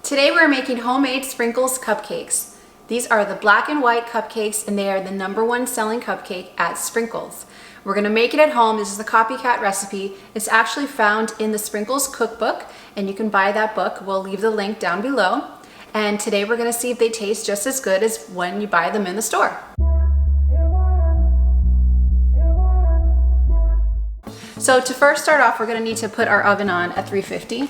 Today we're making homemade Sprinkles Cupcakes. These are the black and white cupcakes and they are the #1 selling cupcake at Sprinkles. We're gonna make it at home. This is the copycat recipe. It's actually found in the Sprinkles cookbook and you can buy that book. We'll leave the link down below. And today we're gonna see if they taste just as good as when you buy them in the store. So to first start off, we're gonna need to put our oven on at 350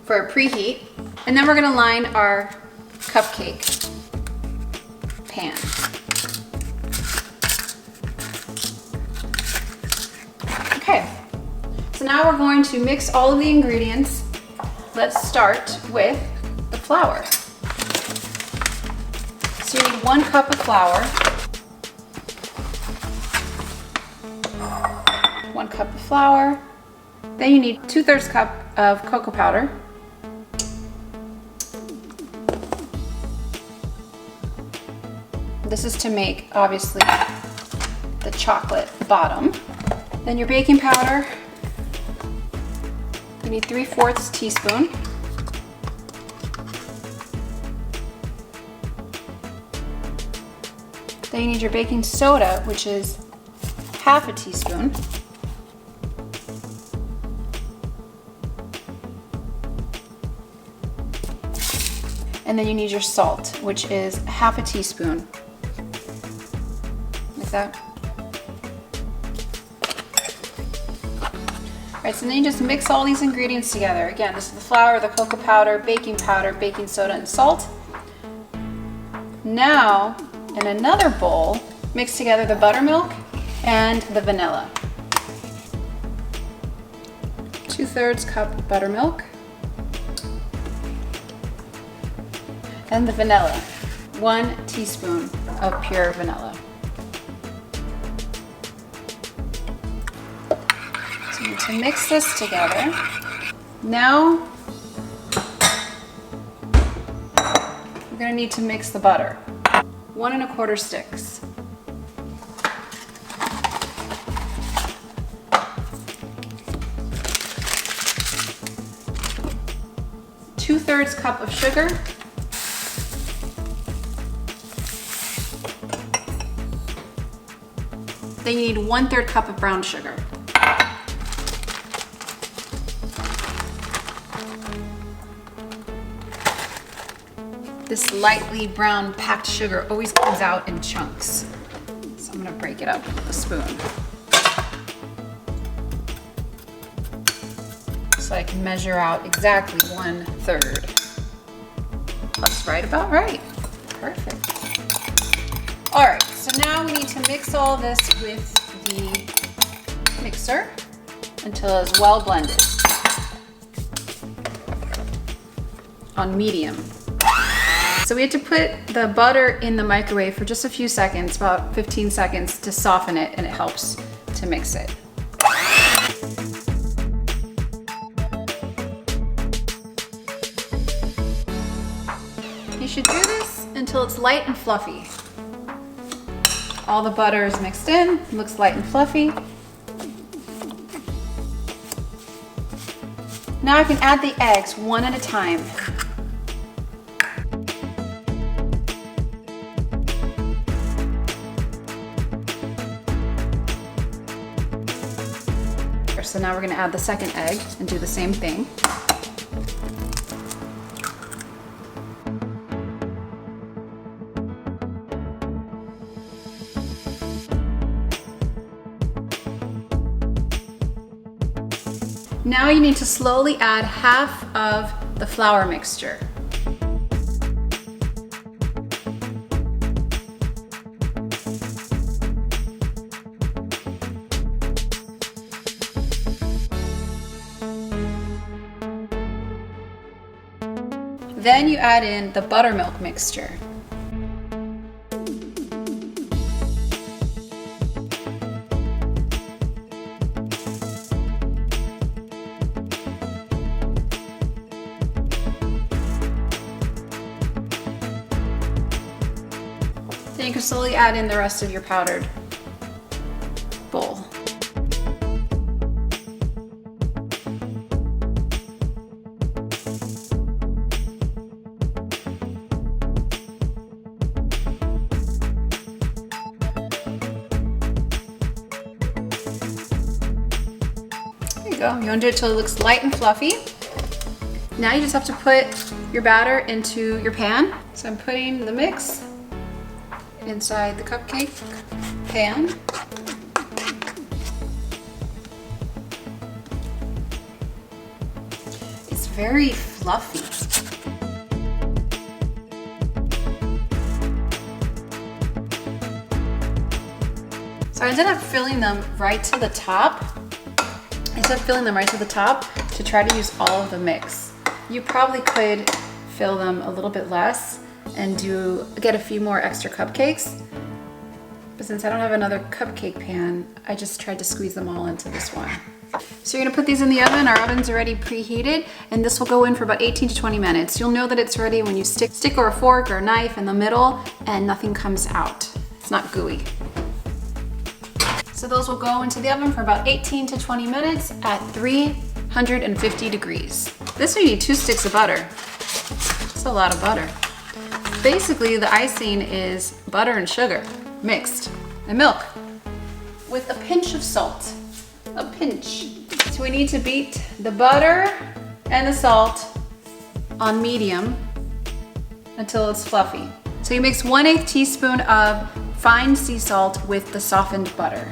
for a preheat. And then we're gonna line our cupcake pan. Okay, so now we're going to mix all of the ingredients. Let's start with the flour. So you need 1 cup of flour, 1 cup of flour. Then you need 2/3 cup of cocoa powder. This is to make, obviously, the chocolate bottom. Then your baking powder. You need 3/4 teaspoon. Then you need your baking soda, which is 1/2 teaspoon. And then you need your salt, which is 1/2 teaspoon. Like that. Alright, so then you just mix all these ingredients together. Again, this is the flour, the cocoa powder, baking soda, and salt. Now, in another bowl, mix together the buttermilk and the vanilla. 2/3 cup buttermilk. And the vanilla. 1 teaspoon of pure vanilla. So you need to mix this together. Now, we're gonna need to mix the butter. 1 1/4 sticks. Two-thirds cup of sugar. Then you need 1/3 cup of brown sugar. This lightly brown packed sugar always comes out in chunks. So I'm gonna break it up with a spoon. So I can measure out exactly 1/3. That's right about right. Perfect. All right, so now we need to mix all this with the mixer until it's well blended on medium. So we have to put the butter in the microwave for just a few seconds, about 15 seconds to soften it, and it helps to mix it. You should do this until it's light and fluffy. All the butter is mixed in, looks light and fluffy. Now I can add the eggs one at a time. So now we're going to add the second egg and do the same thing. Now you need to slowly add 1/2 of the flour mixture. Then you add in the buttermilk mixture. Then you can slowly add in the rest of your powdered bowl. go. You want to do it till it looks light and fluffy. Now you just have to put your batter into your pan. So I'm putting the mix inside the cupcake pan. It's very fluffy. So I ended up filling them right to the top. To try to use all of the mix. You probably could fill them a little bit less and get a few more extra cupcakes. But since I don't have another cupcake pan, I just tried to squeeze them all into this one. So you're gonna put these in the oven. Our oven's already preheated, and this will go in for about 18 to 20 minutes. You'll know that it's ready when you stick or a fork or a knife in the middle and nothing comes out. It's not gooey. So those will go into the oven for about 18 to 20 minutes at 350 degrees. This will need 2 sticks of butter. That's a lot of butter. Basically, the icing is butter and sugar mixed, and milk with a pinch of salt. A pinch. So we need to beat the butter and the salt on medium until it's fluffy. So you mix 1/8 teaspoon of fine sea salt with the softened butter.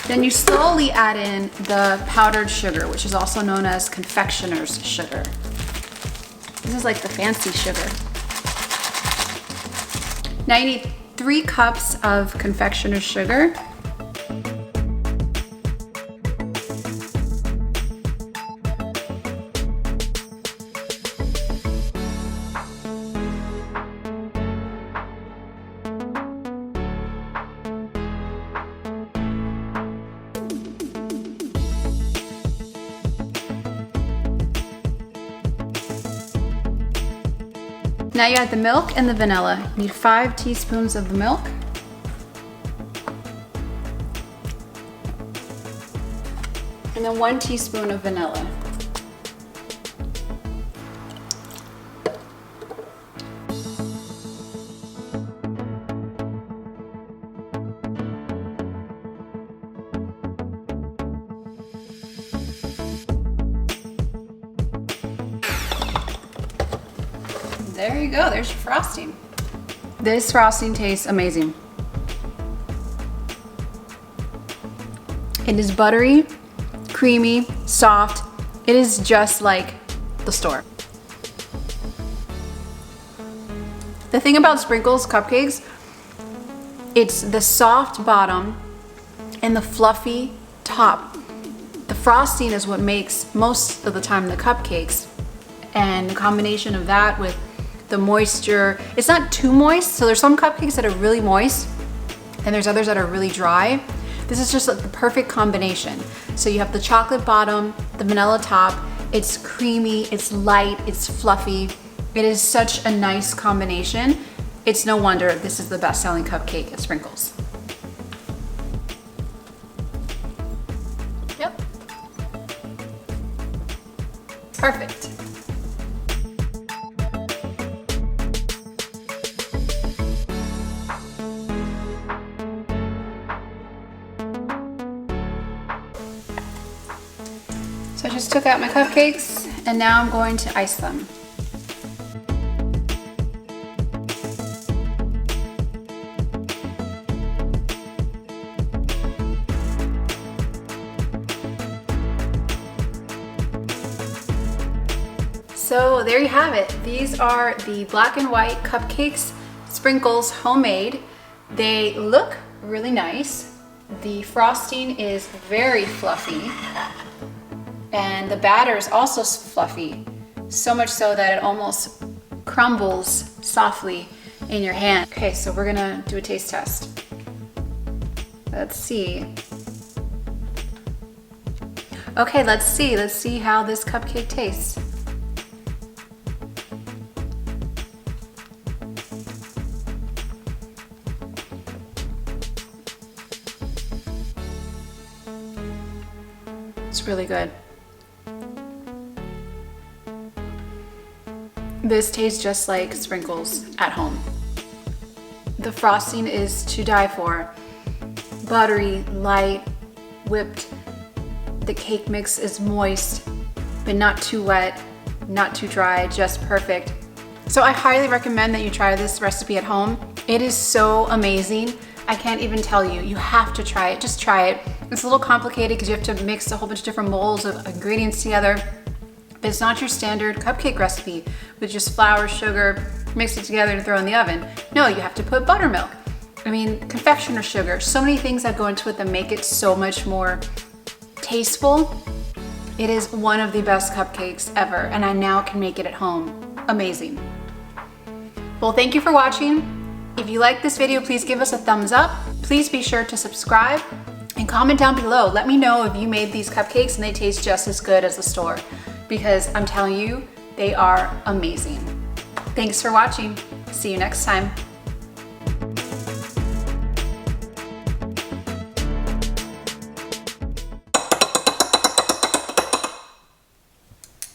Then you slowly add in the powdered sugar, which is also known as confectioner's sugar. This is like the fancy sugar. Now you need 3 cups of confectioner's sugar. Now you add the milk and the vanilla. You need 5 teaspoons of the milk. And then 1 teaspoon of vanilla. There you go, there's your frosting. This frosting tastes amazing. It is buttery, creamy, soft. It is just like the store. The thing about Sprinkles Cupcakes, it's the soft bottom and the fluffy top. The frosting is what makes most of the time the cupcakes, and the combination of that with the moisture, it's not too moist. So there's some cupcakes that are really moist and there's others that are really dry. This is just like the perfect combination. So you have the chocolate bottom, the vanilla top, it's creamy, it's light, it's fluffy. It is such a nice combination. It's no wonder this is the best-selling cupcake at Sprinkles. Yep. Perfect. So I just took out my cupcakes and now I'm going to ice them. So there you have it. These are the black and white cupcakes, Sprinkles homemade. They look really nice. The frosting is very fluffy. And the batter is also fluffy, so much so that it almost crumbles softly in your hand. Okay, so we're gonna do a taste test. Let's see. Okay, let's see how this cupcake tastes. It's really good. This tastes just like Sprinkles at home. The frosting is to die for. buttery, light, whipped. The cake mix is moist, but not too wet, not too dry, just perfect. So I highly recommend that you try this recipe at home. It is so amazing. I can't even tell you. You have to try it. Just try it. It's a little complicated because you have to mix a whole bunch of different molds of ingredients together. But it's not your standard cupcake recipe with just flour, sugar, mix it together and throw in the oven. No, you have to put buttermilk. I mean, confectioner sugar. So many things that go into it that make it so much more tasteful. It is one of the best cupcakes ever, and I now can make it at home. Amazing. Well, thank you for watching. If you like this video, please give us a thumbs up. Please be sure to subscribe and comment down below. Let me know if you made these cupcakes and they taste just as good as the store, because I'm telling you, they are amazing. Thanks for watching. See you next time.